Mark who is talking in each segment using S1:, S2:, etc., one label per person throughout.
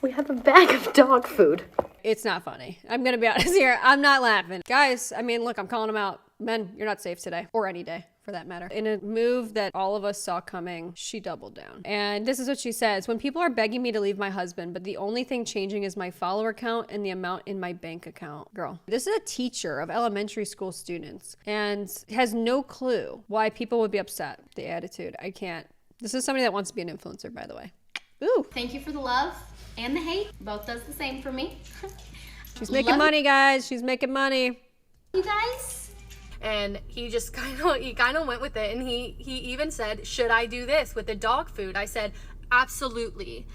S1: We have a bag of dog food.
S2: It's not funny. I'm gonna be honest here. I'm not laughing. Guys, I mean, look, I'm calling them out. Men, you're not safe today, or any day for that matter. In a move that all of us saw coming, she doubled down. And this is what she says: when people are begging me to leave my husband, but the only thing changing is my follower count and the amount in my bank account. Girl, this is a teacher of elementary school students and has no clue why people would be upset. The attitude, I can't. This is somebody that wants to be an influencer, by the way. Ooh.
S1: Thank you for the love and the hate. Both does the same for me.
S2: She's making money, guys. She's making money.
S1: You guys.
S3: And he just kind of went with it, and he even said, should I do this with the dog food? I said, absolutely.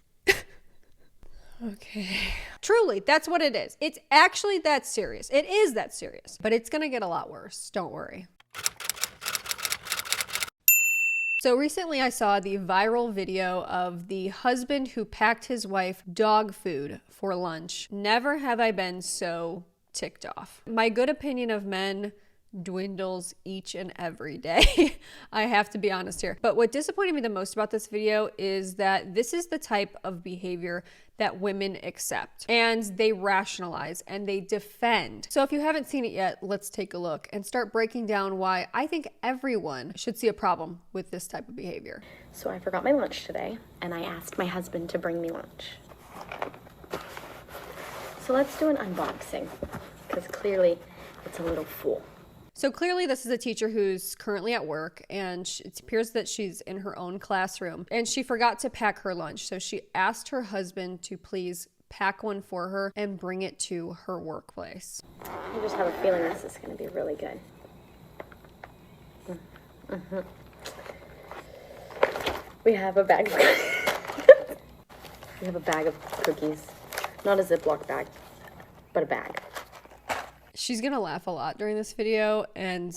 S2: Okay. Truly, that's what it is. It's actually that serious. It is that serious, but it's gonna get a lot worse. Don't worry. So recently I saw the viral video of the husband who packed his wife dog food for lunch. Never have I been so ticked off. My good opinion of men dwindles each and every day. I have to be honest here. But what disappointed me the most about this video is that this is the type of behavior that women accept, and they rationalize and they defend. So if you haven't seen it yet, let's take a look and start breaking down why I think everyone should see a problem with this type of behavior.
S1: So I forgot my lunch today, and I asked my husband to bring me lunch. So let's do an unboxing, because clearly it's a little full.
S2: So clearly this is a teacher who's currently at work, and it appears that she's in her own classroom and she forgot to pack her lunch. So she asked her husband to please pack one for her and bring it to her workplace.
S1: I just have a feeling this is going to be really good. We have a bag of we have a bag of cookies. Not a Ziploc bag, but a bag.
S2: She's gonna laugh a lot during this video, and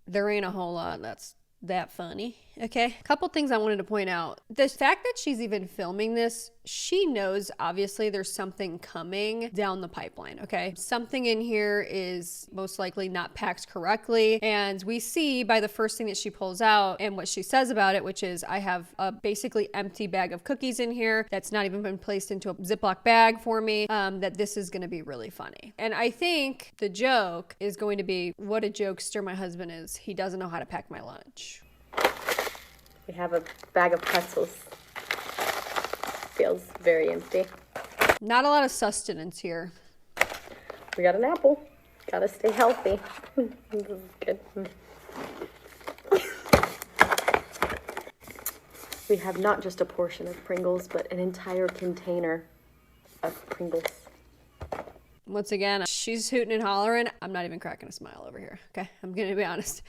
S2: there ain't a whole lot that's that funny, okay? A couple things I wanted to point out. The fact that she's even filming this, she knows obviously there's something coming down the pipeline, okay? Something in here is most likely not packed correctly, and we see by the first thing that she pulls out and what she says about it, which is, I have a basically empty bag of cookies in here that's not even been placed into a Ziploc bag for me, that this is gonna be really funny. And I think the joke is going to be, what a jokester my husband is. He doesn't know how to pack my lunch.
S1: We have a bag of pretzels. Feels very empty.
S2: Not a lot of sustenance here.
S1: We got an apple. Gotta stay healthy. This is good. We have not just a portion of Pringles, but an entire container of Pringles.
S2: Once again, she's hooting and hollering. I'm not even cracking a smile over here, okay? I'm gonna be honest.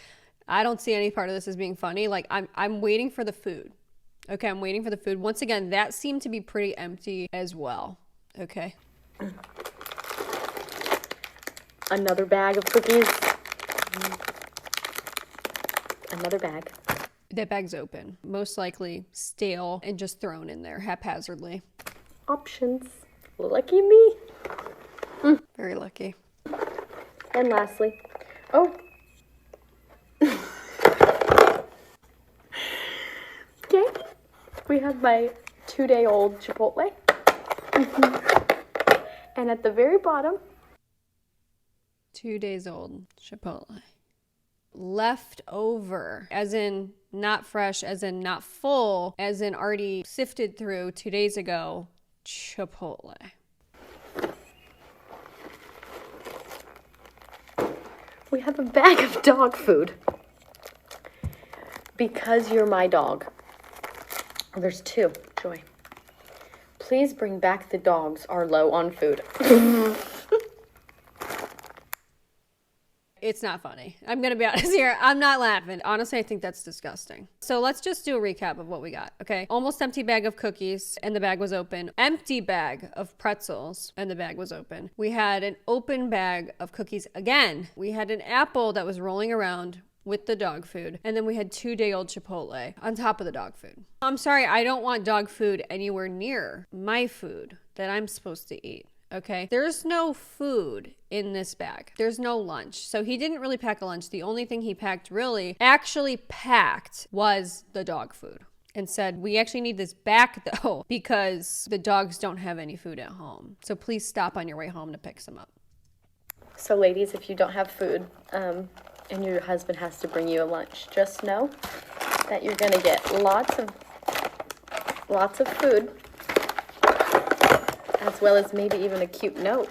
S2: I don't see any part of this as being funny. Like, I'm waiting for the food. Okay, I'm waiting for the food. Once again, that seemed to be pretty empty as well. Okay.
S1: Another bag of cookies. Another bag.
S2: That bag's open. Most likely stale and just thrown in there haphazardly.
S1: Options. Lucky me.
S2: Very lucky.
S1: And lastly, oh. Okay, we have my 2-day-old Chipotle. And at the very bottom,
S2: 2 days old Chipotle. Leftover, as in not fresh, as in not full, as in already sifted through 2 days ago, Chipotle.
S1: we have a bag of dog food. Because you're my dog. Oh, there's 2, Joy. Please bring back the dogs are low on food.
S2: It's not funny. I'm gonna be honest here. I'm not laughing. Honestly, I think that's disgusting. So let's just do a recap of what we got, okay? Almost empty bag of cookies, and the bag was open. Empty bag of pretzels, and the bag was open. We had an open bag of cookies again. We had an apple that was rolling around with the dog food, and then we had 2-day-old Chipotle on top of the dog food. I'm sorry, I don't want dog food anywhere near my food that I'm supposed to eat. Okay, there's no food in this bag. There's no lunch. So he didn't really pack a lunch. The only thing he packed actually packed was the dog food. and said, we actually need this back though, because the dogs don't have any food at home. So please stop on your way home to pick some up.
S1: So ladies, if you don't have food and your husband has to bring you a lunch, just know that you're gonna get lots of food, as well as maybe even a cute note.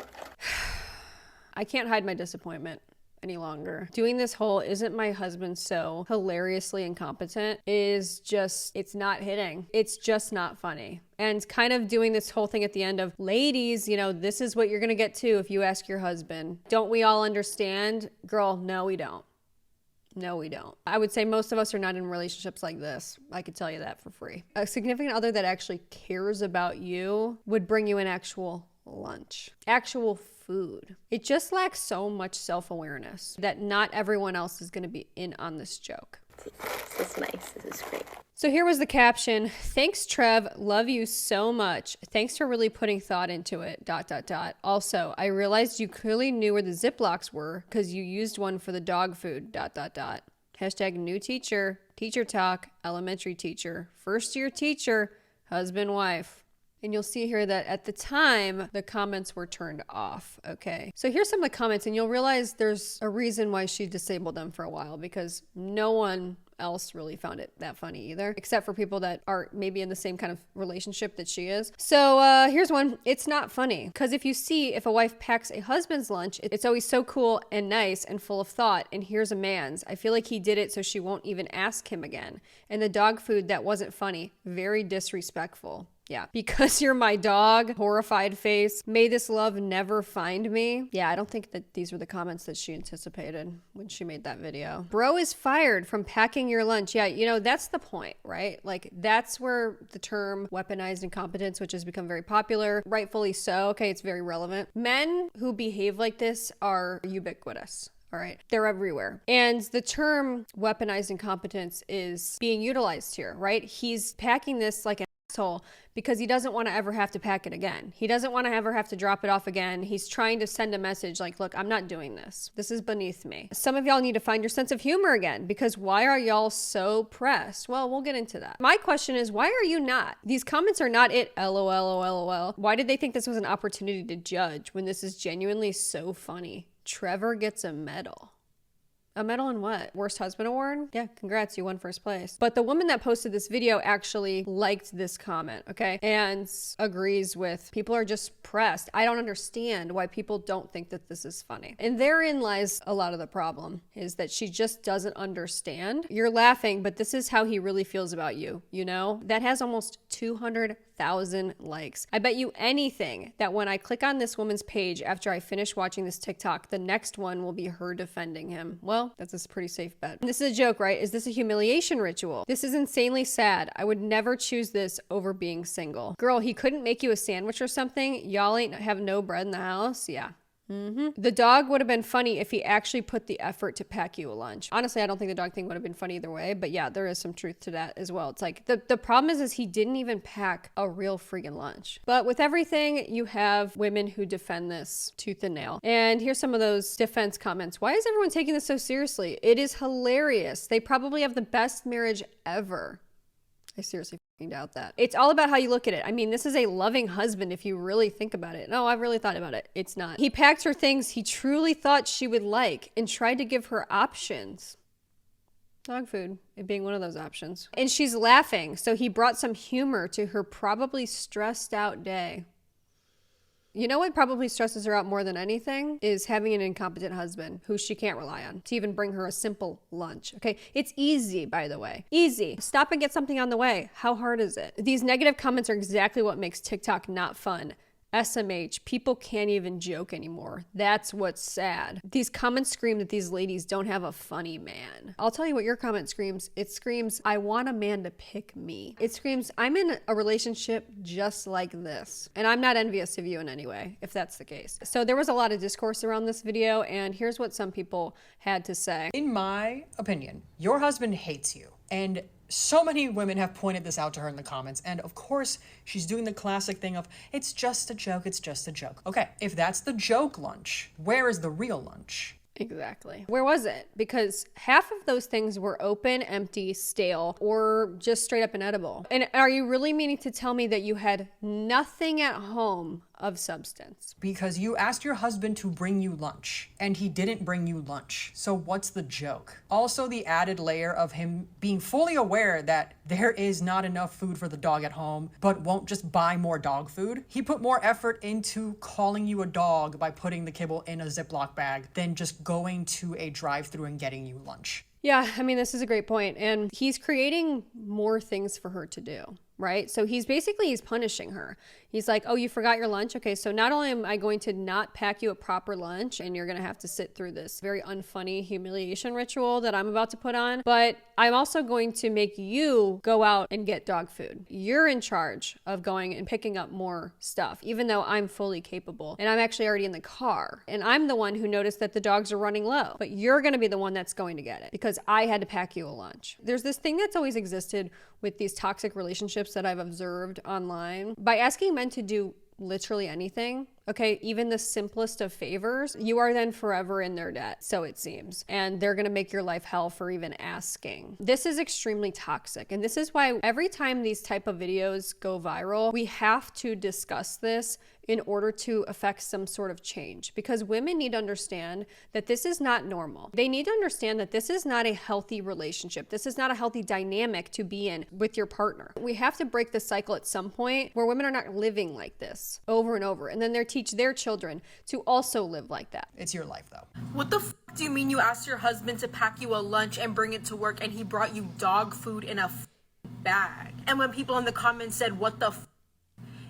S2: I can't hide my disappointment any longer. Doing this whole isn't my husband so hilariously incompetent is just, it's not hitting. It's just not funny. And kind of doing this whole thing at the end of, ladies, you know, this is what you're gonna get too if you ask your husband. Don't we all understand? Girl, no, we don't. No, we don't. I would say most of us are not in relationships like this. I could tell you that for free. A significant other that actually cares about you would bring you an actual lunch, actual food. It just lacks so much self-awareness that not everyone else is going to be in on this joke.
S1: This is nice. This is great.
S2: So here was the caption. Thanks, Trev. Love you so much. Thanks for really putting thought into it. ... Also, I realized you clearly knew where the Ziplocs were because you used one for the dog food. ... Hashtag new teacher, teacher talk, elementary teacher, first year teacher, husband, wife. And you'll see here that at the time, the comments were turned off, okay? So here's some of the comments, and you'll realize there's a reason why she disabled them for a while, because no one else really found it that funny either, except for people that are maybe in the same kind of relationship that she is. So here's one. It's not funny, because if a wife packs a husband's lunch, it's always so cool and nice and full of thought, and here's a man's. I feel like he did it so she won't even ask him again. And the dog food, that wasn't funny. Very disrespectful. Yeah, because you're my dog, horrified face. May this love never find me. Yeah, I don't think that these were the comments that she anticipated when she made that video. Bro is fired from packing your lunch. Yeah, you know, that's the point, right? Like, that's where the term weaponized incompetence, which has become very popular, rightfully so. Okay, it's very relevant. Men who behave like this are ubiquitous. All right. They're everywhere. And the term weaponized incompetence is being utilized here, right? He's packing this like an asshole because he doesn't want to ever have to pack it again. He doesn't want to ever have to drop it off again. He's trying to send a message like, look, I'm not doing this. This is beneath me. Some of y'all need to find your sense of humor again, because why are y'all so pressed? Well, we'll get into that. My question is, why are you not? These comments are not it, LOL. Why did they think this was an opportunity to judge when this is genuinely so funny? Trevor gets a medal. A medal in what? Worst husband award? Yeah, congrats, you won first place. But the woman that posted this video actually liked this comment, okay? And agrees with, people are just pressed. I don't understand why people don't think that this is funny. And therein lies a lot of the problem, is that she just doesn't understand. You're laughing, but this is how he really feels about you, you know? That has almost 200,000 likes. I bet you anything that when I click on this woman's page after I finish watching this TikTok, the next one will be her defending him. Well, that's a pretty safe bet. This is a joke, right? Is this a humiliation ritual? This is insanely sad. I would never choose this over being single. Girl, he couldn't make you a sandwich or something? Y'all ain't have no bread in the house? Yeah. The dog would have been funny if he actually put the effort to pack you a lunch. Honestly, I don't think the dog thing would have been funny either way, but yeah, there is some truth to that as well. It's like, the problem is he didn't even pack a real freaking lunch. But with everything, you have women who defend this tooth and nail. And here's some of those defense comments. Why is everyone taking this so seriously? It is hilarious. They probably have the best marriage ever. I seriously doubt that. It's all about how you look at it. I mean, this is a loving husband if you really think about it. No, I've really thought about it. It's not. He packed her things he truly thought she would like and tried to give her options. Dog food, it being one of those options. And she's laughing, so he brought some humor to her probably stressed out day. You know what probably stresses her out more than anything is having an incompetent husband who she can't rely on to even bring her a simple lunch. Okay, it's easy, by the way. Easy. Stop and get something on the way. How hard is it? These negative comments are exactly what makes TikTok not fun. SMH, people can't even joke anymore. That's what's sad. These comments scream that these ladies don't have a funny man. I'll tell you what your comment screams. It screams, I want a man to pick me. It screams, I'm in a relationship just like this. And I'm not envious of you in any way, if that's the case. So there was a lot of discourse around this video, and here's what some people had to say.
S4: In my opinion, your husband hates you. And so many women have pointed this out to her in the comments, and of course, she's doing the classic thing of, it's just a joke, it's just a joke. Okay, if that's the joke lunch, where is the real lunch?
S2: Exactly. Where was it? Because half of those things were open, empty, stale, or just straight up inedible. And are you really meaning to tell me that you had nothing at home of substance?
S4: Because you asked your husband to bring you lunch, and he didn't bring you lunch. So what's the joke? Also, the added layer of him being fully aware that there is not enough food for the dog at home, but won't just buy more dog food. He put more effort into calling you a dog by putting the kibble in a Ziploc bag than just going to a drive-thru and getting you lunch.
S2: Yeah, I mean, this is a great point. And he's creating more things for her to do, right? So he's punishing her. He's like, oh, you forgot your lunch? Okay, so not only am I going to not pack you a proper lunch and you're going to have to sit through this very unfunny humiliation ritual that I'm about to put on, but I'm also going to make you go out and get dog food. You're in charge of going and picking up more stuff, even though I'm fully capable. And I'm actually already in the car. And I'm the one who noticed that the dogs are running low. But you're going to be the one that's going to get it because I had to pack you a lunch. There's this thing that's always existed with these toxic relationships that I've observed online. By asking men to do literally anything, okay, even the simplest of favors, you are then forever in their debt, so it seems. And they're gonna make your life hell for even asking. This is extremely toxic. And this is why every time these type of videos go viral, we have to discuss this in order to affect some sort of change. Because women need to understand that this is not normal. They need to understand that this is not a healthy relationship. This is not a healthy dynamic to be in with your partner. We have to break the cycle at some point where women are not living like this over and over. And then they teach their children to also live like that.
S4: It's your life, though.
S5: What the do you mean you asked your husband to pack you a lunch and bring it to work and he brought you dog food in a bag? And when people in the comments said, what the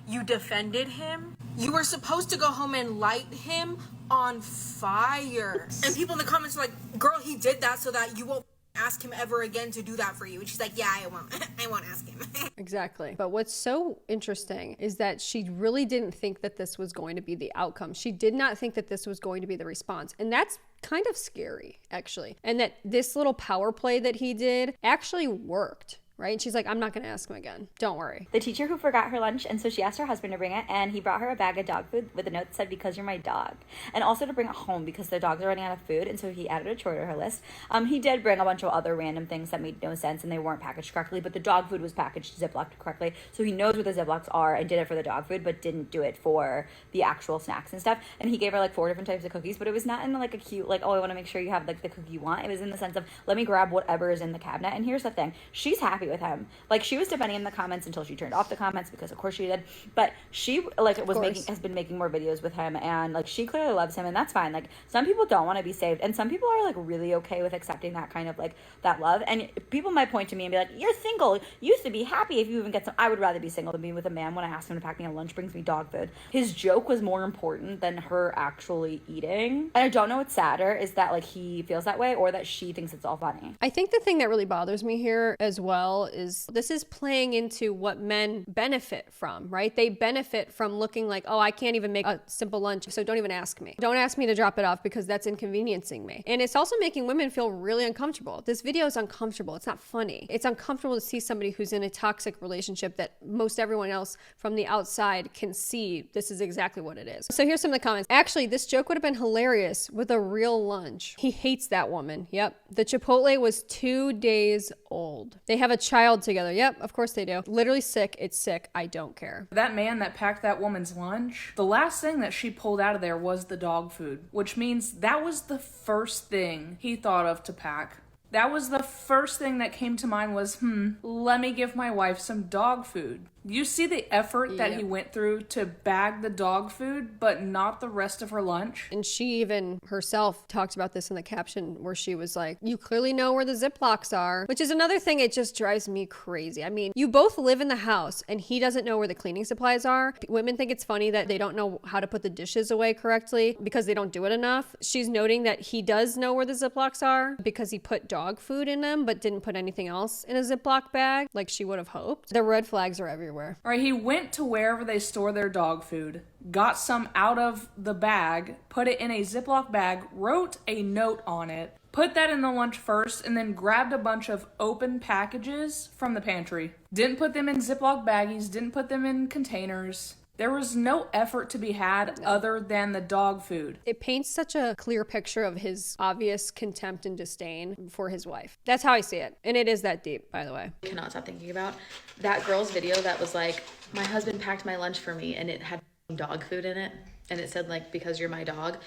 S5: you defended him? You were supposed to go home and light him on fire. And people in the comments were like, girl, he did that so that you won't ask him ever again to do that for you. And she's like, yeah, I won't. I won't ask him.
S2: Exactly. But what's so interesting is that she really didn't think that this was going to be the outcome. She did not think that this was going to be the response. And that's kind of scary, actually. And that this little power play that he did actually worked. Right? And she's like, I'm not going to ask him again. Don't worry.
S6: The teacher who forgot her lunch, and so she asked her husband to bring it, and he brought her a bag of dog food with a note that said, because you're my dog. And also to bring it home because the dogs are running out of food, and so he added a chore to her list. He did bring a bunch of other random things that made no sense, and they weren't packaged correctly, but the dog food was packaged Ziplocked correctly, so he knows what the Ziplocs are and did it for the dog food, but didn't do it for the actual snacks and stuff. And he gave her like 4 different types of cookies, but it was not in like a cute, like, oh, I want to make sure you have like the cookie you want. It was in the sense of, let me grab whatever is in the cabinet. And here's the thing, she's happy with him. Like, she was defending him in the comments until she turned off the comments, because of course she did. But she has been making more videos with him, and like she clearly loves him, and that's fine. Like, some people don't want to be saved, and some people are like really okay with accepting that kind of like that love. And people might point to me and be like, you're single, you used to be happy if you even get some. I would rather be single than be with a man when I asked him to pack me a lunch brings me dog food. His joke was more important than her actually eating. And I don't know what's sadder, is that like he feels that way or that she thinks it's all funny.
S2: I think the thing that really bothers me here as well is this is playing into what men benefit from, right? They benefit from looking like, oh, I can't even make a simple lunch, so don't even ask me. Don't ask me to drop it off because that's inconveniencing me. And it's also making women feel really uncomfortable. This video is uncomfortable. It's not funny. It's uncomfortable to see somebody who's in a toxic relationship that most everyone else from the outside can see this is exactly what it is. So here's some of the comments. Actually, this joke would have been hilarious with a real lunch. He hates that woman. Yep. The Chipotle was 2 days old. They have a child together. Yep, of course they do. Literally sick. It's sick. I don't care.
S7: That man that packed that woman's lunch, the last thing that she pulled out of there was the dog food, which means that was the first thing he thought of to pack. That was the first thing that came to mind was, let me give my wife some dog food. You see the effort that he went through to bag the dog food, but not the rest of her lunch?
S2: And she even herself talked about this in the caption where she was like, you clearly know where the Ziplocs are, which is another thing. It just drives me crazy. I mean, you both live in the house and he doesn't know where the cleaning supplies are. Women think it's funny that they don't know how to put the dishes away correctly because they don't do it enough. She's noting that he does know where the Ziplocs are because he put dog food in them, but didn't put anything else in a Ziploc bag like she would have hoped. The red flags are everywhere.
S7: All right, he went to wherever they store their dog food, got some out of the bag, put it in a Ziploc bag, wrote a note on it, put that in the lunch first, and then grabbed a bunch of open packages from the pantry. Didn't put them in Ziploc baggies, didn't put them in containers. There was no effort to be had other than the dog food.
S2: It paints such a clear picture of his obvious contempt and disdain for his wife. That's how I see it. And it is that deep, by the way.
S8: I cannot stop thinking about that girl's video that was like, my husband packed my lunch for me and it had dog food in it. And it said like, because you're my dog.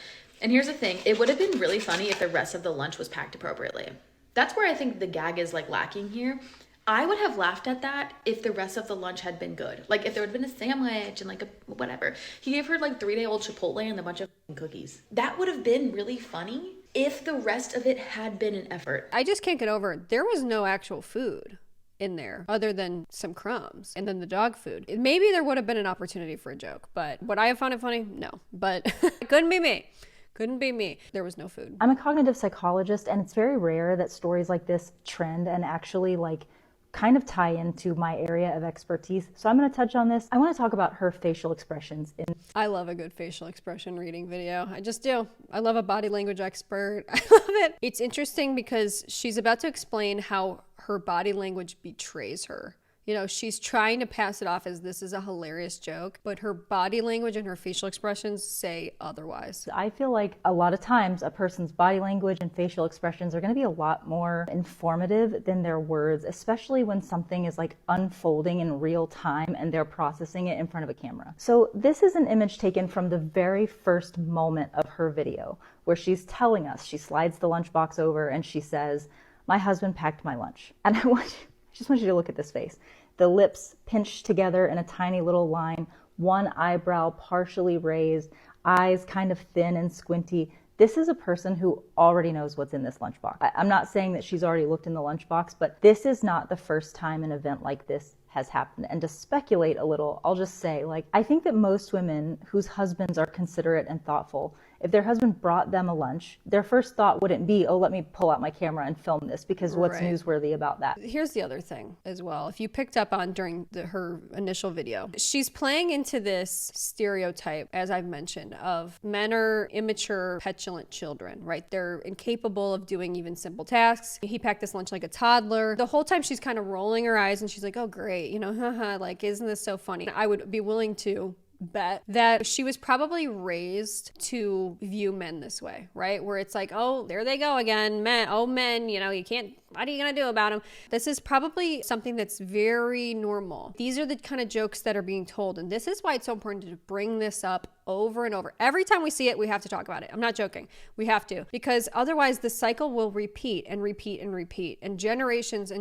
S8: And here's the thing, it would have been really funny if the rest of the lunch was packed appropriately. That's where I think the gag is like lacking here. I would have laughed at that if the rest of the lunch had been good. Like if there would have been a sandwich and like a whatever. He gave her like 3-day-old Chipotle and a bunch of cookies. That would have been really funny if the rest of it had been an effort.
S2: I just can't get over it. There was no actual food in there other than some crumbs and then the dog food. Maybe there would have been an opportunity for a joke, but would I have found it funny? No, but it couldn't be me. Couldn't be me. There was no food.
S9: I'm a cognitive psychologist, and it's very rare that stories like this trend and actually like kind of tie into my area of expertise. So I'm going to touch on this. I want to talk about her facial expressions.
S2: I love a good facial expression reading video. I just do. I love a body language expert. I love it. It's interesting because she's about to explain how her body language betrays her. You know, she's trying to pass it off as this is a hilarious joke, but her body language and her facial expressions say otherwise.
S9: I feel like a lot of times a person's body language and facial expressions are going to be a lot more informative than their words, especially when something is like unfolding in real time and they're processing it in front of a camera. So this is an image taken from the very first moment of her video where she's telling us, she slides the lunchbox over and she says, "My husband packed my lunch." And I just want you to look at this face. The lips pinched together in a tiny little line, one eyebrow partially raised, eyes kind of thin and squinty. This is a person who already knows what's in this lunchbox. I'm not saying that she's already looked in the lunchbox, but this is not the first time an event like this has happened. And to speculate a little, I'll just say, like, I think that most women whose husbands are considerate and thoughtful, if their husband brought them a lunch, their first thought wouldn't be, oh, let me pull out my camera and film this, because what's
S2: Right.
S9: newsworthy about that?
S2: Here's the other thing as well. If you picked up on during her initial video, she's playing into this stereotype, as I've mentioned, of men are immature, petulant children, right? They're incapable of doing even simple tasks. He packed this lunch like a toddler. The whole time she's kind of rolling her eyes and she's like, oh, great, you know, haha, like, isn't this so funny? I would be willing to bet that she was probably raised to view men this way, right? Where it's like, oh, there they go again, men, you know, you can't, what are you gonna do about them? This is probably something that's very normal. These are the kind of jokes that are being told, and this is why it's so important to bring this up over and over. Every time we see it, we have to talk about it. I'm not joking. We have to, because otherwise the cycle will repeat and repeat and repeat, and generations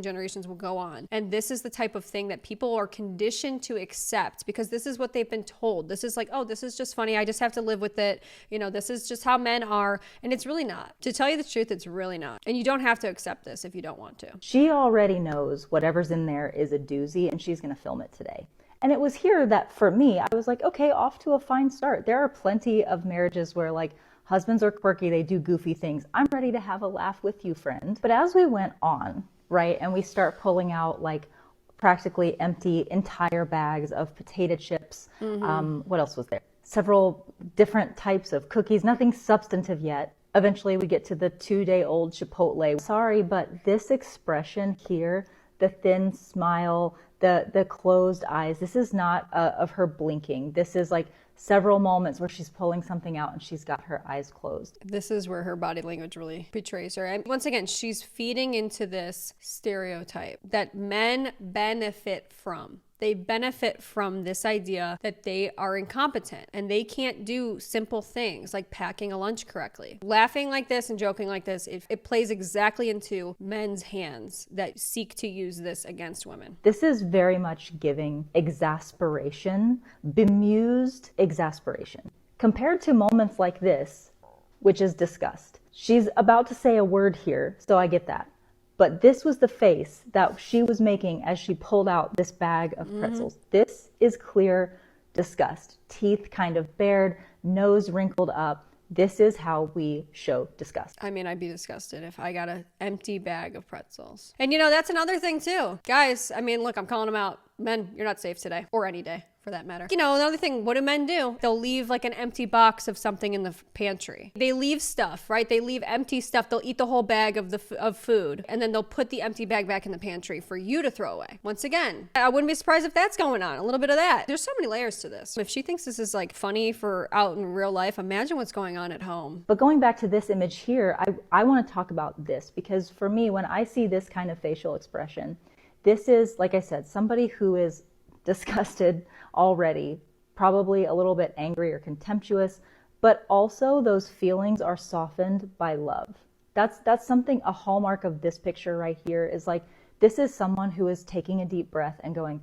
S2: will go on. And this is the type of thing that people are conditioned to accept because this is what they've been told. This is like, oh, this is just funny. I just have to live with it. You know, this is just how men are. And it's really not. To tell you the truth, it's really not. And you don't have to accept this if you don't want to.
S9: She already knows whatever's in there is a doozy, and she's going to film it today. And it was here that for me, I was like, okay, off to a fine start. There are plenty of marriages where like husbands are quirky, they do goofy things. I'm ready to have a laugh with you, friend. But as we went on, right, and we start pulling out like practically empty entire bags of potato chips. What else was there? Several different types of cookies, nothing substantive yet. Eventually we get to the 2-day-old Chipotle. Sorry, but this expression here, the thin smile, the closed eyes, this is not of her blinking. This is like several moments where she's pulling something out and she's got her eyes closed.
S2: This is where her body language really betrays her. And once again, she's feeding into this stereotype that men benefit from. They benefit from this idea that they are incompetent and they can't do simple things like packing a lunch correctly. Laughing like this and joking like this, it plays exactly into men's hands that seek to use this against women.
S9: This is very much giving exasperation, bemused exasperation. Compared to moments like this, which is disgust. She's about to say a word here, so I get that. But this was the face that she was making as she pulled out this bag of pretzels. This is clear disgust. Teeth kind of bared, nose wrinkled up. This is how we show disgust.
S2: I mean, I'd be disgusted if I got an empty bag of pretzels. And you know, that's another thing too. Guys, I mean, look, I'm calling them out. Men, you're not safe today or any day. for that matter. You know, another thing, what do men do? They'll leave like an empty box of something in the pantry. They leave stuff, right? They leave empty stuff. They'll eat the whole bag of food, and then they'll put the empty bag back in the pantry for you to throw away. Once again, I wouldn't be surprised if that's going on. A little bit of that. There's so many layers to this. If she thinks this is like funny for out in real life, imagine what's going on at home.
S9: But going back to this image here, I want to talk about this, because for me, when I see this kind of facial expression, this is, like I said, somebody who is disgusted already, probably a little bit angry or contemptuous, but also those feelings are softened by love. That's something, a hallmark of this picture right here is like, this is someone who is taking a deep breath and going,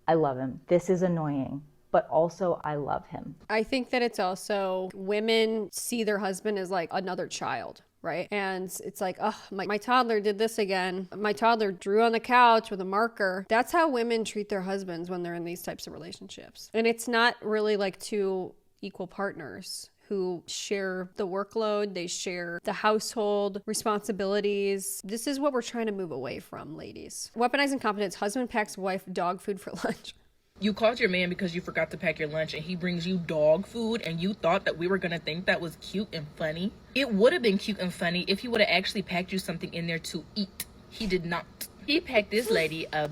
S9: I love him. This is annoying, but also I love him.
S2: I think that it's also women see their husband as like another child. Right? And it's like, oh, my toddler did this again. My toddler drew on the couch with a marker. That's how women treat their husbands when they're in these types of relationships. And it's not really like two equal partners who share the workload, they share the household responsibilities. This is what we're trying to move away from, ladies. Weaponized incompetence, husband packs wife dog food for lunch.
S10: You called your man because you forgot to pack your lunch and he brings you dog food and you thought that we were going to think that was cute and funny? It would have been cute and funny if he would have actually packed you something in there to eat. He did not. He packed this lady a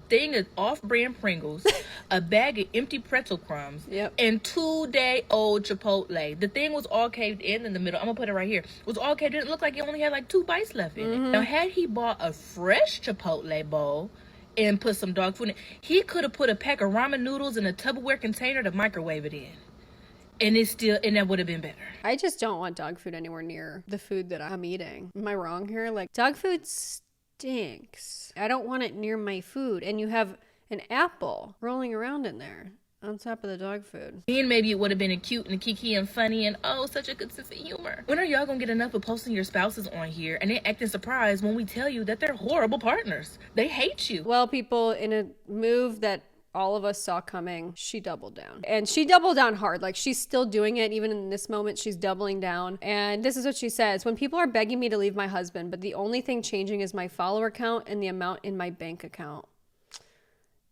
S10: thing of off-brand Pringles, a bag of empty pretzel crumbs, and 2-day-old Chipotle. The thing was all caved in the middle. I'm going to put it right here. It was all caved in. It looked like it only had like 2 bites left in it. Now, had he bought a fresh Chipotle bowl and put some dog food in it, he could have put a pack of ramen noodles in a Tupperware container to microwave it in. And that would have been better.
S2: I just don't want dog food anywhere near the food that I'm eating. Am I wrong here? Like, dog food stinks. I don't want it near my food. And you have an apple rolling around in there on top of the dog food.
S10: And maybe it would have been a cute and a kiki and funny and such a good sense of humor. When are y'all gonna get enough of posting your spouses on here and they acting surprised when we tell you that they're horrible partners? They hate you.
S2: Well, people, in a move that all of us saw coming, she doubled down. And she doubled down hard. Like, she's still doing it. Even in this moment, she's doubling down. And this is what she says. When people are begging me to leave my husband, but the only thing changing is my follower count and the amount in my bank account.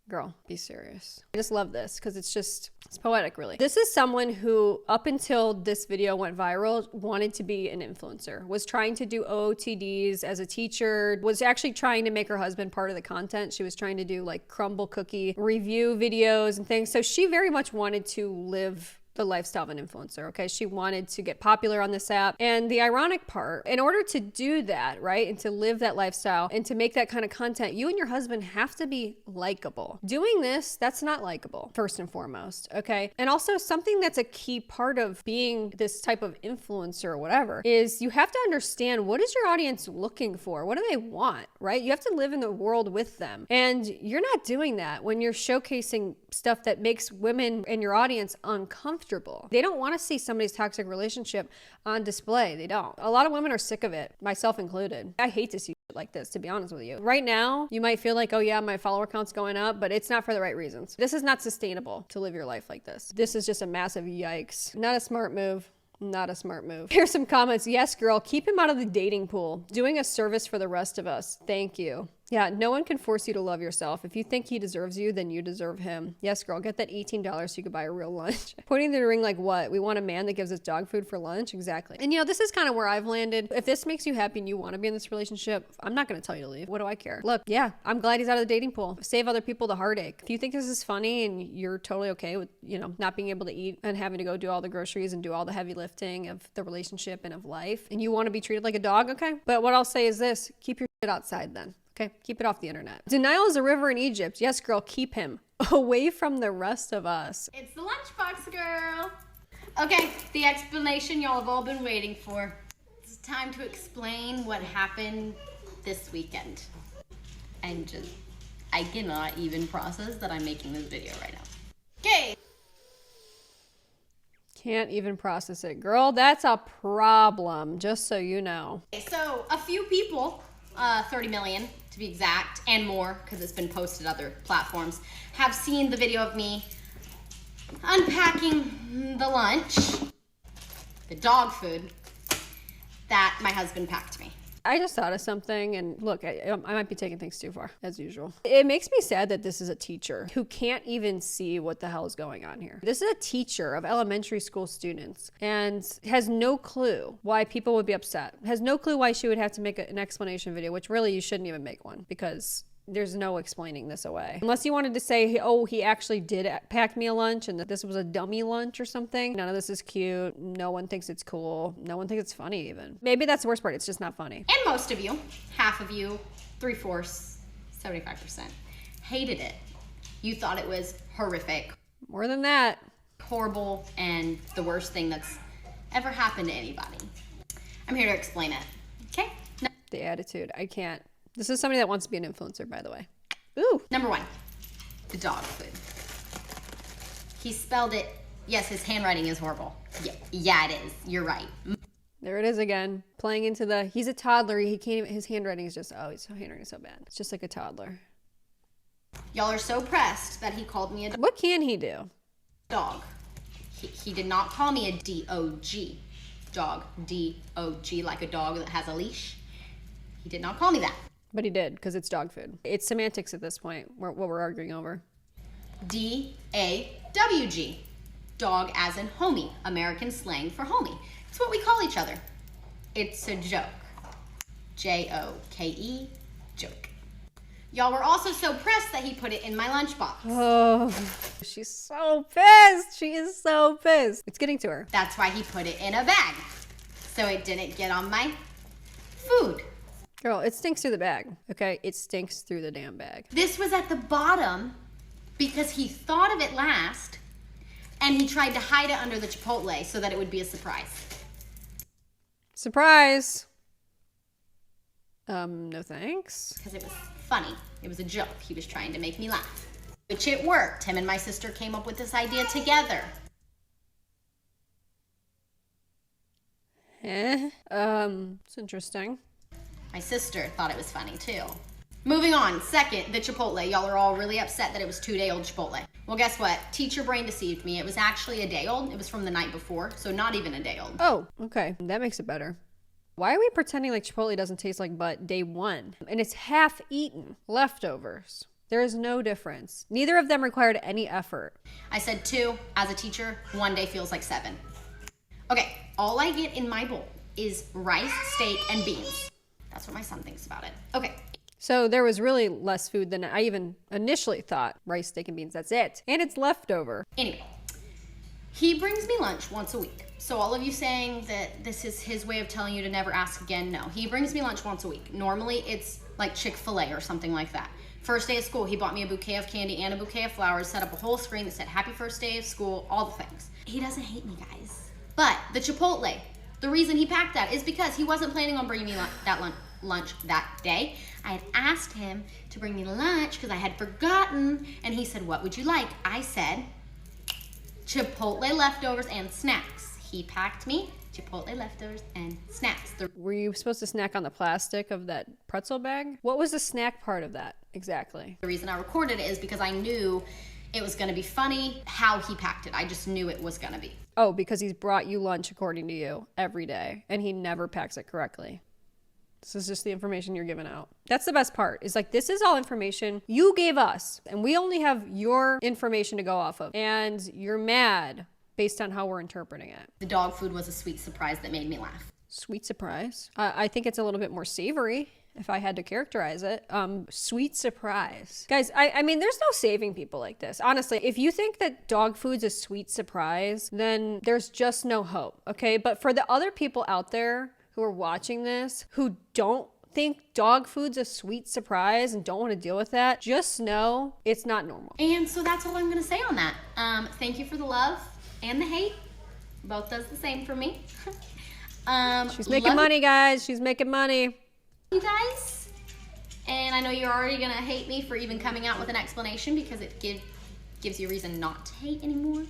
S2: Girl, be serious. I just love this because it's poetic, really. This is someone who, up until this video went viral, wanted to be an influencer, was trying to do OOTDs as a teacher, was actually trying to make her husband part of the content. She was trying to do like crumble cookie review videos and things. So she very much wanted to live the lifestyle of an influencer, okay? She wanted to get popular on this app. And the ironic part, in order to do that, right, and to live that lifestyle and to make that kind of content, you and your husband have to be likable. Doing this, that's not likable, first and foremost, okay? And also something that's a key part of being this type of influencer or whatever is you have to understand, what is your audience looking for? What do they want, right? You have to live in the world with them. And you're not doing that when you're showcasing stuff that makes women and your audience uncomfortable. They don't want to see somebody's toxic relationship on display. They don't. A lot of women are sick of it, myself included. I hate to see shit like this, to be honest with you. Right now, you might feel like, oh yeah, my follower count's going up, but it's not for the right reasons. This is not sustainable to live your life like this. This is just a massive yikes. Not a smart move. Not a smart move. Here's some comments. Yes, girl, keep him out of the dating pool. Doing a service for the rest of us. Thank you. Yeah, no one can force you to love yourself. If you think he deserves you, then you deserve him. Yes, girl, get that $18 so you could buy a real lunch. Pointing to the ring like what? We want a man that gives us dog food for lunch? Exactly. And you know, this is kind of where I've landed. If this makes you happy and you want to be in this relationship, I'm not going to tell you to leave. What do I care? Look, yeah, I'm glad he's out of the dating pool. Save other people the heartache. If you think this is funny and you're totally okay with, you know, not being able to eat and having to go do all the groceries and do all the heavy lifting of the relationship and of life, and you want to be treated like a dog, okay? But what I'll say is this, keep your shit outside then. Okay, keep it off the internet. Denial is a river in Egypt. Yes, girl, keep him away from the rest of us.
S11: It's the lunchbox girl. Okay, the explanation y'all have all been waiting for. It's time to explain what happened this weekend. And I cannot even process that I'm making this video right now. Okay.
S2: Can't even process it. Girl, that's a problem, just so you know.
S11: So, a few people, 30 million to be exact, and more, because it's been posted other platforms, have seen the video of me unpacking the lunch, the dog food, that my husband packed me.
S2: I just thought of something, and look, I might be taking things too far, as usual. It makes me sad that this is a teacher who can't even see what the hell is going on here. This is a teacher of elementary school students and has no clue why people would be upset. Has no clue why she would have to make an explanation video, which really you shouldn't even make one, because there's no explaining this away. Unless you wanted to say, oh, he actually did pack me a lunch and that this was a dummy lunch or something. None of this is cute. No one thinks it's cool. No one thinks it's funny even. Maybe that's the worst part. It's just not funny.
S11: And most of you, half of you, 3/4, 75%, hated it. You thought it was horrific.
S2: More than that.
S11: Horrible and the worst thing that's ever happened to anybody. I'm here to explain it. Okay?
S2: The attitude. I can't. This is somebody that wants to be an influencer, by the way. Ooh.
S11: Number 1, the dog food. He spelled it. Yes, his handwriting is horrible. Yeah, it is. You're right.
S2: There it is again. Playing into the, he's a toddler. He can't even, his handwriting is just, his handwriting is so bad. It's just like a toddler.
S11: Y'all are so pressed that he called me a dog.
S2: What can he do?
S11: Dog. He did not call me a D-O-G. Dog. D-O-G, like a dog that has a leash. He did not call me that.
S2: But he did, because it's dog food. It's semantics at this point, what we're arguing over.
S11: D-A-W-G. Dog as in homie. American slang for homie. It's what we call each other. It's a joke. J-O-K-E, joke. Y'all were also so pressed that he put it in my lunchbox.
S2: Oh, she's so pissed. She is so pissed. It's getting to her.
S11: That's why he put it in a bag, so it didn't get on my food.
S2: Girl, it stinks through the bag, okay? It stinks through the damn bag.
S11: This was at the bottom because he thought of it last, and he tried to hide it under the Chipotle so that it would be a surprise.
S2: Surprise! No thanks.
S11: Because it was funny. It was a joke. He was trying to make me laugh. Which it worked. Him and my sister came up with this idea together.
S2: It's interesting.
S11: My sister thought it was funny too. Moving on, second, the Chipotle. Y'all are all really upset that it was 2-day-old Chipotle. Well, guess what? Teacher brain deceived me. It was actually a day old. It was from the night before, so not even a day old.
S2: Oh, okay. That makes it better. Why are we pretending like Chipotle doesn't taste like but day 1? And it's half eaten. Leftovers. There is no difference. Neither of them required any effort.
S11: I said 2. As a teacher, 1 day feels like 7. Okay, all I get in my bowl is rice, steak, and beans. That's what my son thinks about it. Okay.
S2: So there was really less food than I even initially thought. Rice, steak, and beans, that's it. And it's leftover.
S11: Anyway, he brings me lunch once a week. So all of you saying that this is his way of telling you to never ask again, no. He brings me lunch once a week. Normally it's like Chick-fil-A or something like that. First day of school, he bought me a bouquet of candy and a bouquet of flowers, set up a whole screen that said happy first day of school, all the things. He doesn't hate me, guys. But the Chipotle, the reason he packed that is because he wasn't planning on bringing me lunch that day. I had asked him to bring me lunch because I had forgotten, and he said, what would you like? I said, Chipotle leftovers and snacks. He packed me Chipotle leftovers and snacks.
S2: Were you supposed to snack on the plastic of that pretzel bag? What was the snack part of that exactly?
S11: The reason I recorded it is because I knew it was going to be funny how he packed it. I just knew it was going to be.
S2: Oh, because he's brought you lunch according to you every day, and he never packs it correctly. This is just the information you're giving out. That's the best part. Is like, this is all information you gave us, and we only have your information to go off of. And you're mad based on how we're interpreting it.
S11: The dog food was a sweet surprise that made me laugh.
S2: Sweet surprise? I think it's a little bit more savory, if I had to characterize it. Sweet surprise. Guys, I mean, there's no saving people like this. Honestly, if you think that dog food's a sweet surprise, then there's just no hope, okay? But for the other people out there who are watching this, who don't think dog food's a sweet surprise and don't want to deal with that, just know it's not normal.
S11: And so that's all I'm going to say on that. Thank you for the love and the hate. Both does the same for me.
S2: She's making money, guys. She's making money.
S11: You guys. And I know you're already going to hate me for even coming out with an explanation because it gives you a reason not to hate anymore.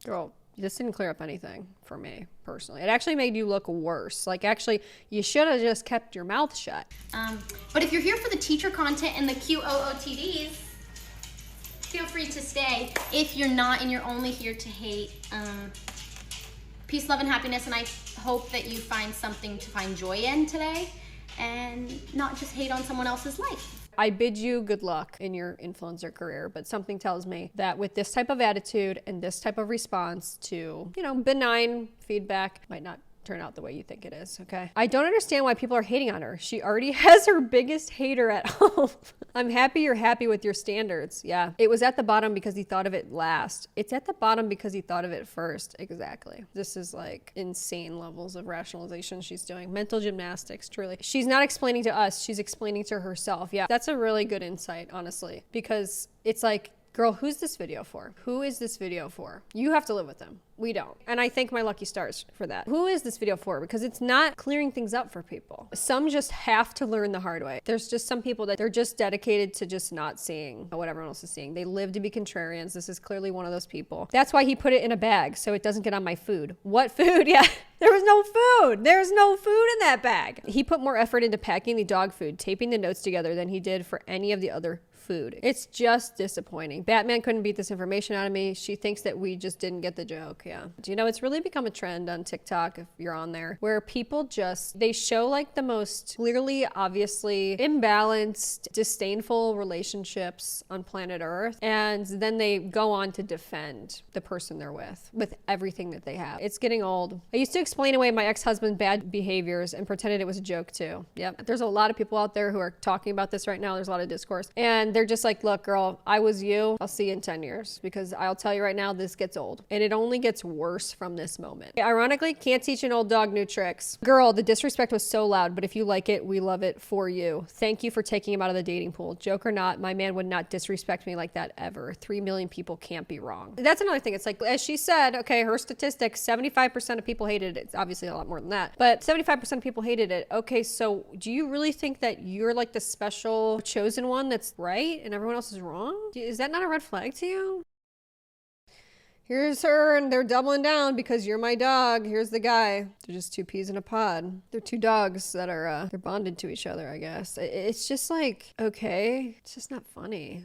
S2: Girl, this didn't clear up anything for me personally. It actually made you look worse. Like, actually, you should have just kept your mouth shut.
S11: But if you're here for the teacher content and the QOOTDs, feel free to stay. If you're not and you're only here to hate Peace, love, and happiness, and I hope that you find something to find joy in today and not just hate on someone else's life.
S2: I bid you good luck in your influencer career, but something tells me that with this type of attitude and this type of response to, you know, benign feedback might not turn out the way you think it is, okay? I don't understand why people are hating on her. She already has her biggest hater at home. I'm happy you're happy with your standards. Yeah. It was at the bottom because he thought of it last. It's at the bottom because he thought of it first. Exactly. This is like insane levels of rationalization she's doing. Mental gymnastics, truly. She's not explaining to us. She's explaining to herself. Yeah. That's a really good insight, honestly, because it's like, girl, who's this video for? Who is this video for? You have to live with them. We don't. And I thank my lucky stars for that. Who is this video for? Because it's not clearing things up for people. Some just have to learn the hard way. There's just some people that they're just dedicated to just not seeing what everyone else is seeing. They live to be contrarians. This is clearly one of those people. That's why he put it in a bag so it doesn't get on my food. What food? Yeah. There was no food. There's no food in that bag. He put more effort into packing the dog food, taping the notes together than he did for any of the other food. It's just disappointing. Batman couldn't beat this information out of me. She thinks that we just didn't get the joke. Yeah. Do you know, it's really become a trend on TikTok, if you're on there, where people just, they show like the most clearly, obviously imbalanced, disdainful relationships on planet Earth. And then they go on to defend the person they're with everything that they have. It's getting old. I used to explain away my ex-husband's bad behaviors and pretended it was a joke too. Yep. There's a lot of people out there who are talking about this right now. There's a lot of discourse. And they're just like, look, girl, I was you. I'll see you in 10 years because I'll tell you right now, this gets old. And it only gets worse from this moment. Ironically, can't teach an old dog new tricks. Girl, the disrespect was so loud, but if you like it, we love it for you. Thank you for taking him out of the dating pool. Joke or not, my man would not disrespect me like that ever. 3 million people can't be wrong. That's another thing. It's like, as she said, okay, her statistics, 75% of people hated it. It's obviously a lot more than that, but 75% of people hated it. Okay, so do you really think that you're like the special chosen one that's right and everyone else is wrong? Is that not a red flag to you? Here's her and they're doubling down because you're my dog. Here's the guy. They're just two peas in a pod. They're two dogs that are, they're bonded to each other, I guess. It's just like, okay, it's just not funny.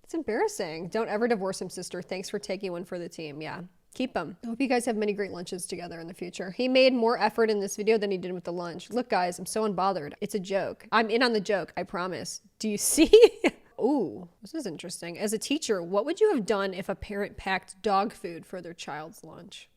S2: It's embarrassing. Don't ever divorce him, sister. Thanks for taking one for the team. Yeah. Keep them. I hope you guys have many great lunches together in the future. He made more effort in this video than he did with the lunch. Look, guys, I'm so unbothered. It's a joke. I'm in on the joke, I promise. Do you see? Ooh, this is interesting. As a teacher, what would you have done if a parent packed dog food for their child's lunch?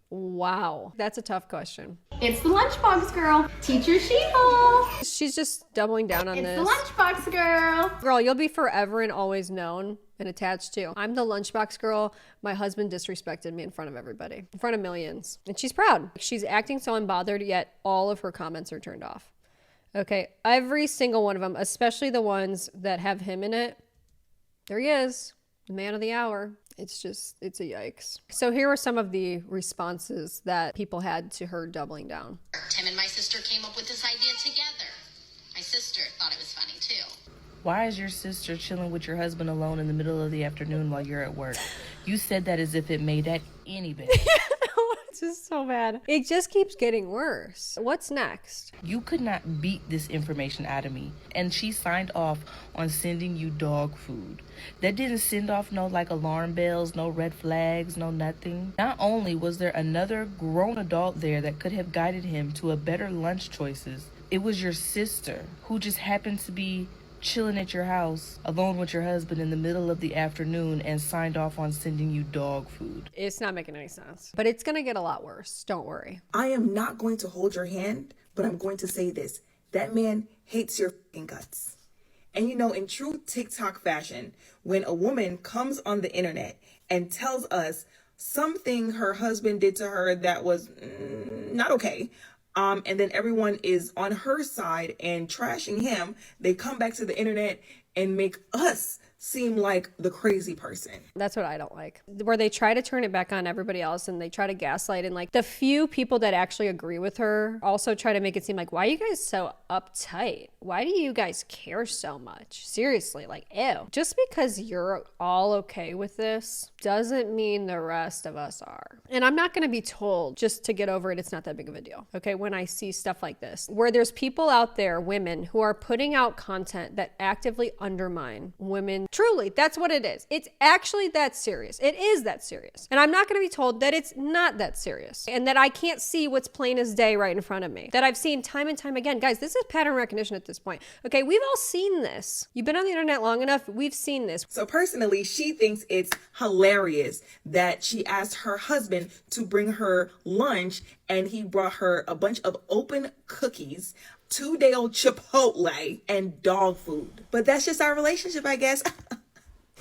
S2: Wow, that's a tough question.
S11: It's the lunchbox girl, Teacher She-Hulk.
S2: She's just doubling down on this.
S11: It's the lunchbox girl.
S2: Girl, you'll be forever and always known and attached to. I'm the lunchbox girl. My husband disrespected me in front of everybody, in front of millions. And she's proud. She's acting so unbothered, yet all of her comments are turned off. Okay, every single one of them, especially the ones that have him in it. There he is, the man of the hour. It's just, it's a yikes. So here are some of the responses that people had to her doubling down.
S12: Tim and my sister came up with this idea together. My sister thought it was funny too.
S10: Why is your sister chilling with your husband alone in the middle of the afternoon while you're at work? You said that as if it made that any better.
S2: It's just so bad. It just keeps getting worse. What's next?
S10: You could not beat this information out of me. And she signed off on sending you dog food. That didn't send off no like alarm bells, no red flags, no nothing. Not only was there another grown adult there that could have guided him to a better lunch choices, it was your sister who just happened to be chilling at your house alone with your husband in the middle of the afternoon and signed off on sending you dog food.
S2: It's not making any sense, but it's gonna get a lot worse. Don't worry.
S13: I am not going to hold your hand, but I'm going to say this. That man hates your fucking guts. And you know, in true TikTok fashion, when a woman comes on the internet and tells us something her husband did to her that was not okay, and then everyone is on her side and trashing him, they come back to the internet and make us seem like the crazy person.
S2: That's what I don't like. Where they try to turn it back on everybody else and they try to gaslight, and like the few people that actually agree with her also try to make it seem like, why are you guys so uptight? Why do you guys care so much? Seriously, like, ew. Just because you're all okay with this doesn't mean the rest of us are. And I'm not gonna be told just to get over it, it's not that big of a deal. Okay, when I see stuff like this, where there's people out there, women, who are putting out content that actively undermine women's And truly, that's what it is. It's actually that serious. It is that serious. And I'm not going to be told that it's not that serious and that I can't see what's plain as day right in front of me, that I've seen time and time again. Guys, this is pattern recognition at this point. Okay, we've all seen this. You've been on the internet long enough. We've seen this.
S13: So personally, she thinks it's hilarious that she asked her husband to bring her lunch and he brought her a bunch of open cookies, 2-day-old Chipotle, and dog food. But that's just our relationship, I guess.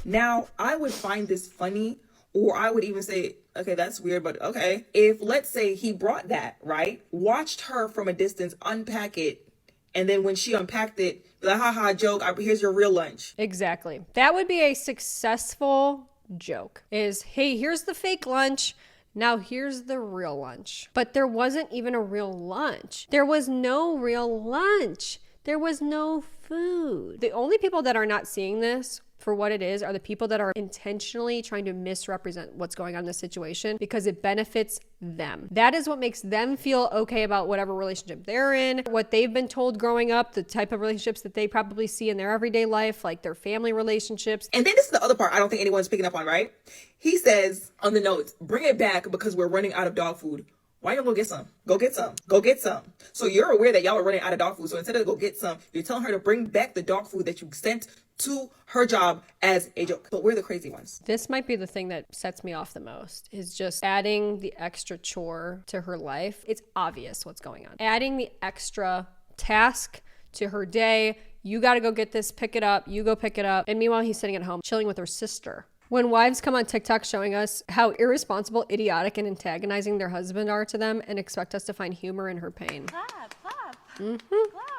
S13: Now, I would find this funny, or I would even say, okay, that's weird, but okay. If, let's say, he brought that, right? Watched her from a distance unpack it, and then when she unpacked it, be like, haha, joke, here's your real lunch.
S2: Exactly. That would be a successful joke. Is, hey, here's the fake lunch. Now here's the real lunch. But there wasn't even a real lunch. There was no real lunch. There was no food. The only people that are not seeing this for what it is are the people that are intentionally trying to misrepresent what's going on in this situation because it benefits them. That is what makes them feel okay about whatever relationship they're in, what they've been told growing up, the type of relationships that they probably see in their everyday life, like their family relationships.
S13: And then this is the other part I don't think anyone's picking up on, right? He says on the notes, bring it back because we're running out of dog food. Why don't you go get some? Go get some. Go get some. So you're aware that y'all are running out of dog food. So instead of go get some, you're telling her to bring back the dog food that you sent to her job as a joke. But we're the crazy ones.
S2: This might be the thing that sets me off the most, is just adding the extra chore to her life. It's obvious what's going on. Adding the extra task to her day. You got to go get this, pick it up. You go pick it up. And meanwhile, he's sitting at home chilling with her sister. When wives come on TikTok showing us how irresponsible, idiotic, and antagonizing their husband are to them and expect us to find humor in her pain.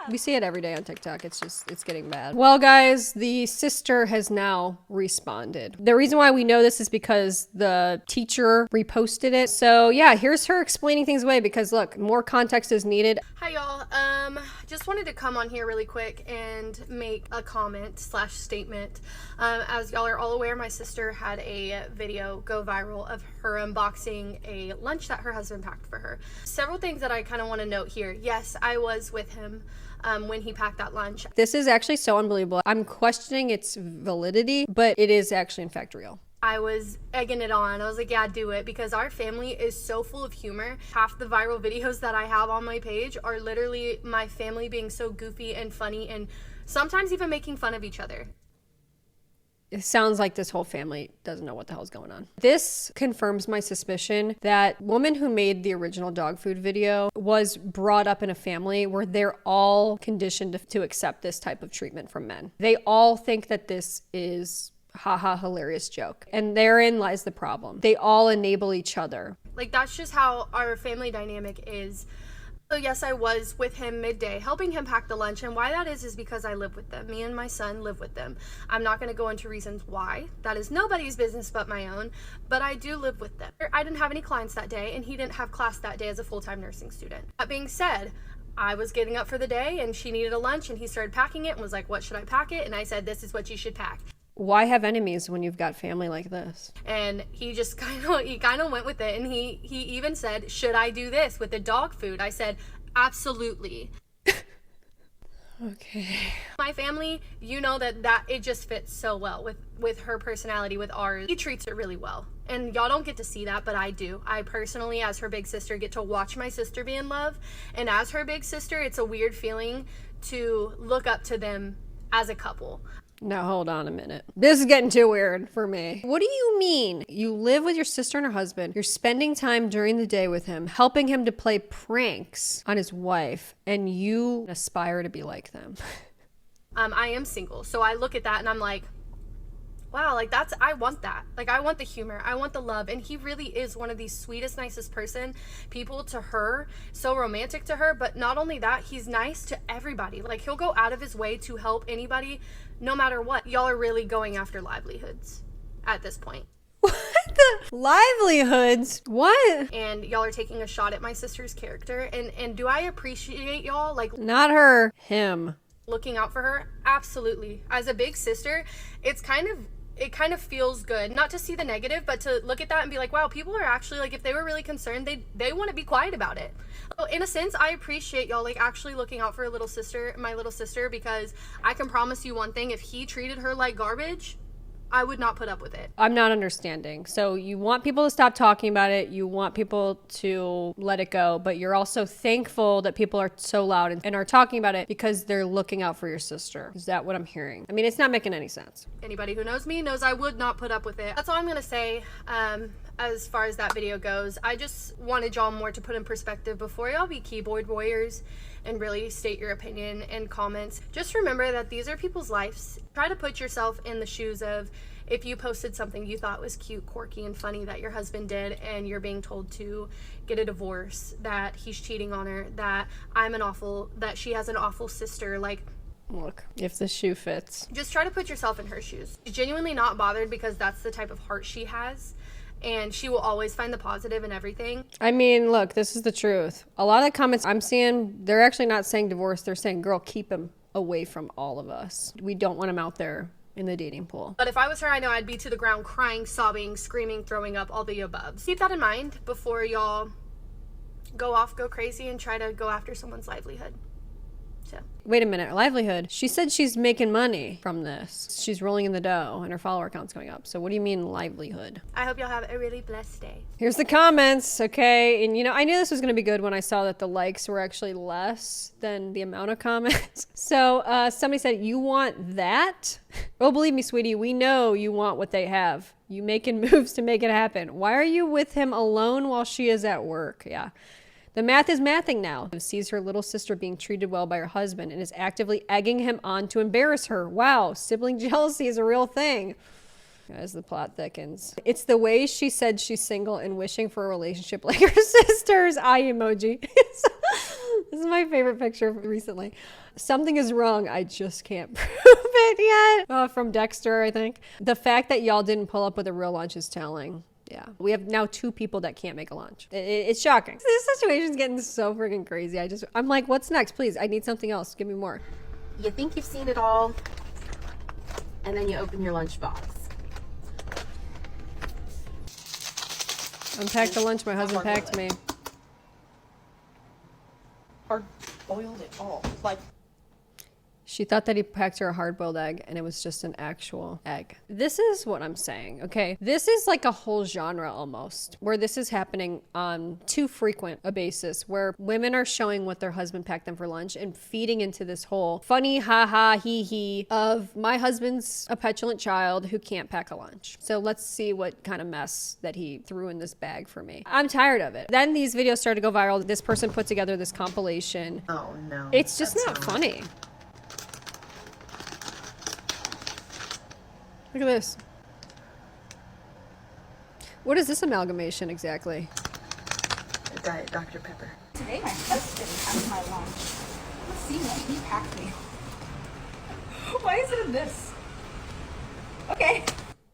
S2: We see it every day on TikTok. It's getting bad. Well, guys, the sister has now responded. The reason why we know this is because the teacher reposted it. So yeah, here's her explaining things away because look, more context is needed.
S3: Hi y'all, just wanted to come on here really quick and make a comment / statement. As y'all are all aware, my sister had a video go viral of her unboxing a lunch that her husband packed for her. Several things that I kind of want to note here. Yes, I was with him when he packed that lunch.
S2: This is actually so unbelievable. I'm questioning its validity, but it is actually in fact real.
S3: I was egging it on. I was like, yeah, do it, because our family is so full of humor. Half the viral videos that I have on my page are literally my family being so goofy and funny and sometimes even making fun of each other.
S2: It sounds like this whole family doesn't know what the hell's going on. This confirms my suspicion that woman who made the original dog food video was brought up in a family where they're all conditioned to accept this type of treatment from men. They all think that this is haha hilarious joke. And therein lies the problem. They all enable each other.
S3: Like, that's just how our family dynamic is. So yes, I was with him midday, helping him pack the lunch, and why that is because I live with them. Me and my son live with them. I'm not going to go into reasons why. That is nobody's business but my own, but I do live with them. I didn't have any clients that day, and he didn't have class that day as a full-time nursing student. That being said, I was getting up for the day, and she needed a lunch, and he started packing it and was like, what should I pack it? And I said, this is what you should pack.
S2: Why have enemies when you've got family like this?
S3: And he just kind of went with it, and he even said, should I do this with the dog food? I said, absolutely.
S2: Okay.
S3: My family, you know that it just fits so well with her personality, with ours. He treats her really well. And y'all don't get to see that, but I do. I personally, as her big sister, get to watch my sister be in love. And as her big sister, it's a weird feeling to look up to them as a couple.
S2: Now hold on a minute. This is getting too weird for me. What do you mean? You live with your sister and her husband. You're spending time during the day with him, helping him to play pranks on his wife, and you aspire to be like them.
S3: I am single, so I look at that and I'm like, wow, like I want that. Like, I want the humor, I want the love, and he really is one of the sweetest, nicest people to her, so romantic to her, but not only that, he's nice to everybody. Like, he'll go out of his way to help anybody, no matter what. Y'all are really going after livelihoods at this point.
S2: What the? Livelihoods? What?
S3: And y'all are taking a shot at my sister's character, and do I appreciate y'all? Like,
S2: not her, him.
S3: Looking out for her? Absolutely. As a big sister, it's kind of it kind of feels good not to see the negative, but to look at that and be like, wow, people are actually like, if they were really concerned, they want to be quiet about it. So in a sense, I appreciate y'all like actually looking out for my little sister, because I can promise you one thing: if he treated her like garbage, I would not put up with it.
S2: I'm not understanding. So you want people to stop talking about it. You want people to let it go, but you're also thankful that people are so loud and are talking about it because they're looking out for your sister. Is that what I'm hearing? I mean, it's not making any sense.
S3: Anybody who knows me knows I would not put up with it. That's all I'm going to say. As far as that video goes, I just wanted y'all more to put in perspective before y'all be keyboard warriors and really state your opinion in comments. Just remember that these are people's lives. Try to put yourself in the shoes of if you posted something you thought was cute, quirky, and funny that your husband did, and you're being told to get a divorce, that he's cheating on her, that that she has an awful sister. Like,
S2: look, if the shoe fits.
S3: Just try to put yourself in her shoes. She's genuinely not bothered because that's the type of heart she has. And she will always find the positive in everything.
S2: I mean, look, this is the truth. A lot of the comments I'm seeing, they're actually not saying divorce. They're saying, girl, keep him away from all of us. We don't want him out there in the dating pool.
S3: But if I was her, I know I'd be to the ground crying, sobbing, screaming, throwing up, all the above. Keep that in mind before y'all go crazy and try to go after someone's livelihood. So.
S2: Wait a minute, livelihood. She said she's making money from this. She's rolling in the dough and her follower count's going up. So what do you mean livelihood?
S3: I hope y'all have a really blessed day.
S2: Here's the comments, okay? And you know, I knew this was gonna be good when I saw that the likes were actually less than the amount of comments. So somebody said, you want that? Oh, believe me, sweetie, we know you want what they have. You making moves to make it happen. Why are you with him alone while she is at work? Yeah. The math is mathing now. Who sees her little sister being treated well by her husband and is actively egging him on to embarrass her. Wow, sibling jealousy is a real thing. As the plot thickens. It's the way she said she's single and wishing for a relationship like her sister's. Eye emoji. This is my favorite picture recently. Something is wrong. I just can't prove it yet. From Dexter, I think. The fact that y'all didn't pull up with a real lunch is telling. Yeah, we have now 2 people that can't make a lunch. It's shocking. This situation's getting so freaking crazy. I'm like, what's next? Please, I need something else. Give me more.
S14: You think you've seen it all, and then you open your lunchbox.
S2: Unpack the lunch my husband packed me.
S14: Hard boiled it all. Like,
S2: She thought that he packed her a hard-boiled egg, and it was just an actual egg. This is what I'm saying, okay? This is like a whole genre almost, where this is happening on too frequent a basis, where women are showing what their husband packed them for lunch and feeding into this whole funny ha-ha, hee-hee of my husband's a petulant child who can't pack a lunch. So let's see what kind of mess that he threw in this bag for me. I'm tired of it. Then these videos started to go viral. This person put together this compilation.
S14: oh no.
S2: It's just not funny. Look at this. What is this amalgamation exactly?
S14: Diet Dr. Pepper.
S15: Today my husband packed my lunch. Let's see what he packed me. Why is it in this? Okay.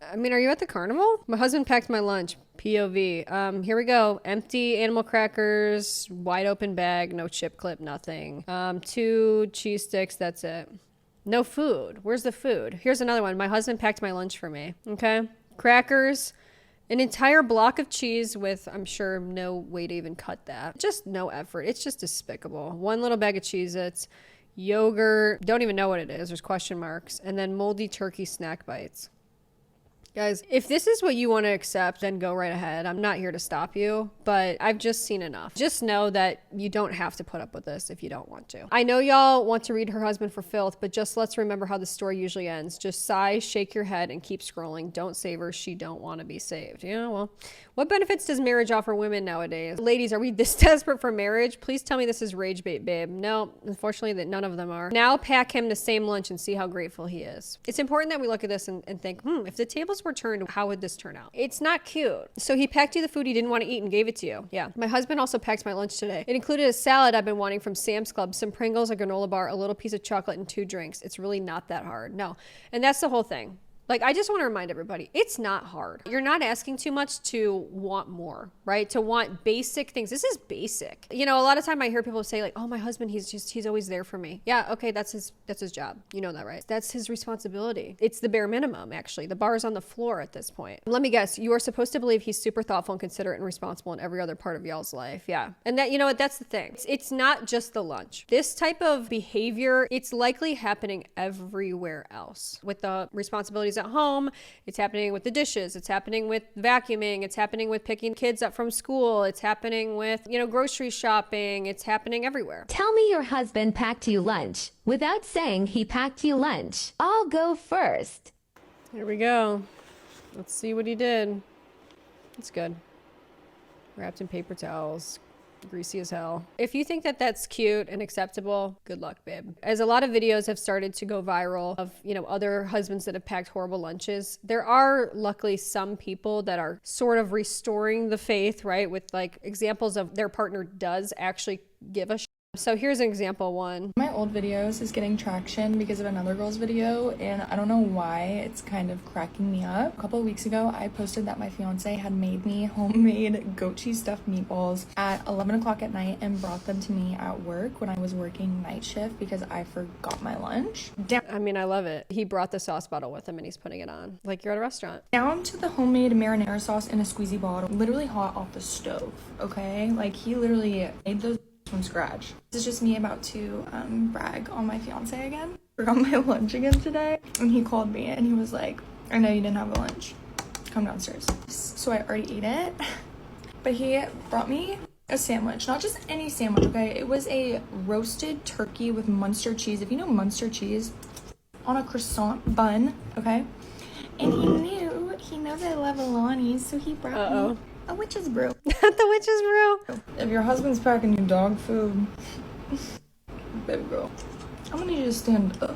S2: I mean, are you at the carnival? My husband packed my lunch. POV. Here we go. Empty animal crackers, wide open bag, no chip clip, nothing. 2 cheese sticks, that's it. No food. Where's the food? Here's another one. My husband packed my lunch for me. Okay. Crackers, an entire block of cheese with, I'm sure, no way to even cut that. Just no effort. It's just despicable. 1 little bag of Cheez-Its, yogurt, don't even know what it is. There's question marks. And then moldy turkey snack bites. Guys, if this is what you want to accept, then go right ahead. I'm not here to stop you, but I've just seen enough. Just know that you don't have to put up with this if you don't want to. I know y'all want to read her husband for filth, but just let's remember how the story usually ends. Just sigh, shake your head, and keep scrolling. Don't save her. She don't want to be saved. Yeah, well, what benefits does marriage offer women nowadays? Ladies, are we this desperate for marriage? Please tell me this is rage bait, babe. No, unfortunately, that none of them are. Now pack him the same lunch and see how grateful he is. It's important that we look at this and think, if the tables were turned, how would this turn out? It's not cute. So he packed you the food he didn't want to eat and gave it to you. Yeah. My husband also packed my lunch today. It included a salad I've been wanting from Sam's Club, some Pringles, a granola bar, a little piece of chocolate, and 2 drinks. It's really not that hard. No. And that's the whole thing. Like, I just want to remind everybody, it's not hard. You're not asking too much to want more, right? To want basic things. This is basic. You know, a lot of time I hear people say like, oh, my husband, he's always there for me. Yeah, okay, that's his job. You know that, right? That's his responsibility. It's the bare minimum, actually. The bar is on the floor at this point. Let me guess, you are supposed to believe he's super thoughtful and considerate and responsible in every other part of y'all's life. Yeah. And that, you know what, that's the thing. It's not just the lunch. This type of behavior, it's likely happening everywhere else. With the responsibilities at home, it's happening with the dishes, it's happening with vacuuming, it's happening with picking kids up from school, it's happening with, you know, grocery shopping, it's happening everywhere.
S16: Tell me your husband packed you lunch without saying he packed you lunch. I'll go first.
S2: Here we go. Let's see what he did. It's good. Wrapped in paper towels. Greasy as hell. If you think that that's cute and acceptable, good luck, babe. As a lot of videos have started to go viral of, you know, other husbands that have packed horrible lunches, there are luckily some people that are sort of restoring the faith, right? With like examples of their partner does actually give a shit. So here's an example one.
S17: My old videos is getting traction because of another girl's video, and I don't know why it's kind of cracking me up. A couple of weeks ago, I posted that my fiance had made me homemade goat cheese stuffed meatballs at 11 o'clock at night and brought them to me at work when I was working night shift because I forgot my lunch.
S2: I mean, I love it. He brought the sauce bottle with him and he's putting it on like you're at a restaurant.
S17: Down to the homemade marinara sauce in a squeezy bottle, literally hot off the stove, okay? Like, he literally made those from scratch. This is just me about to brag on my fiance again. Forgot my lunch again today, and he called me and he was like, I know you didn't have a lunch, come downstairs. So I already ate it, but he brought me a sandwich, not just any sandwich, okay? It was a roasted turkey with Munster cheese, if you know Munster cheese, on a croissant bun, okay? And he knows I love Alani, so he brought me a witch's brew.
S2: The witch's brew.
S17: If your husband's packing you dog food, baby girl, I'm gonna need you to stand up.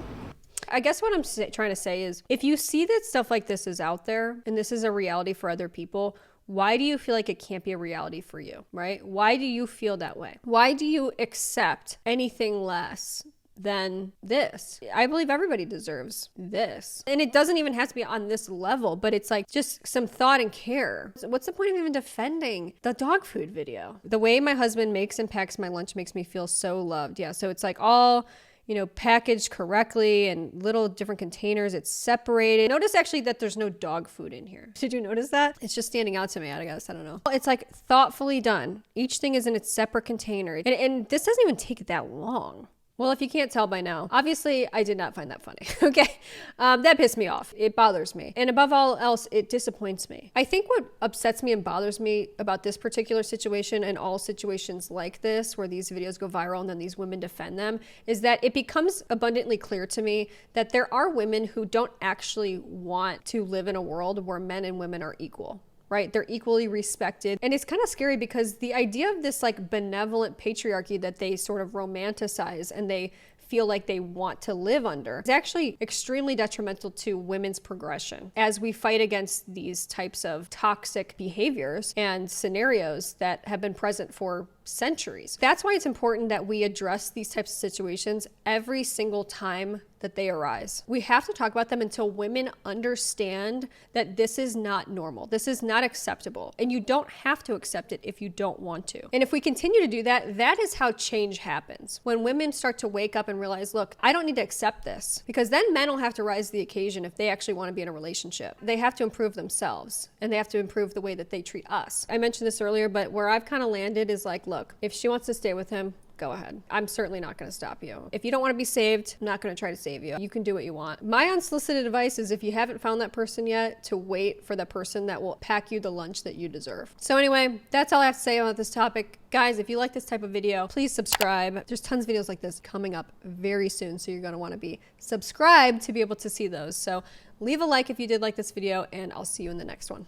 S2: I guess what I'm trying to say is, if you see that stuff like this is out there and this is a reality for other people, why do you feel like it can't be a reality for you, right? Why do you feel that way? Why do you accept anything less than this? I believe everybody deserves this. And it doesn't even have to be on this level, but it's like just some thought and care. What's the point of even defending the dog food video? The way my husband makes and packs my lunch makes me feel so loved. Yeah, so it's like all, you know, packaged correctly and little different containers. It's separated. Notice actually that there's no dog food in here. Did you notice that? It's just standing out to me, I guess. I don't know. It's like thoughtfully done. Each thing is in its separate container. And this doesn't even take that long. Well, if you can't tell by now, obviously I did not find that funny, okay? That pissed me off. It bothers me. And above all else, it disappoints me. I think what upsets me and bothers me about this particular situation and all situations like this, where these videos go viral and then these women defend them, is that it becomes abundantly clear to me that there are women who don't actually want to live in a world where men and women are equal. Right? They're equally respected. And it's kind of scary because the idea of this like benevolent patriarchy that they sort of romanticize and they feel like they want to live under is actually extremely detrimental to women's progression as we fight against these types of toxic behaviors and scenarios that have been present for centuries. That's why it's important that we address these types of situations every single time that they arise. We have to talk about them until women understand that this is not normal. This is not acceptable. And you don't have to accept it if you don't want to. And if we continue to do that, that is how change happens. When women start to wake up and realize, look, I don't need to accept this, because then men will have to rise to the occasion if they actually want to be in a relationship. They have to improve themselves and they have to improve the way that they treat us. I mentioned this earlier, but where I've kind of landed is like, look, if she wants to stay with him, go ahead. I'm certainly not going to stop you. If you don't want to be saved, I'm not going to try to save you. You can do what you want. My unsolicited advice is, if you haven't found that person yet, to wait for the person that will pack you the lunch that you deserve. So anyway, that's all I have to say about this topic. Guys, if you like this type of video, please subscribe. There's tons of videos like this coming up very soon, so you're going to want to be subscribed to be able to see those. So leave a like if you did like this video, and I'll see you in the next one.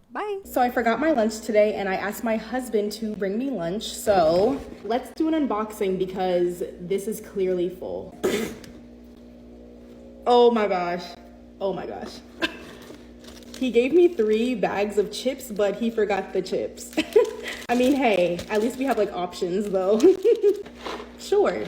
S2: Bye.
S18: So I forgot my lunch today and I asked my husband to bring me lunch. So let's do an unboxing because this is clearly full. Oh my gosh. Oh my gosh. He gave me 3 bags of chips, but he forgot the chips. I mean, hey, at least we have like options though. Sure.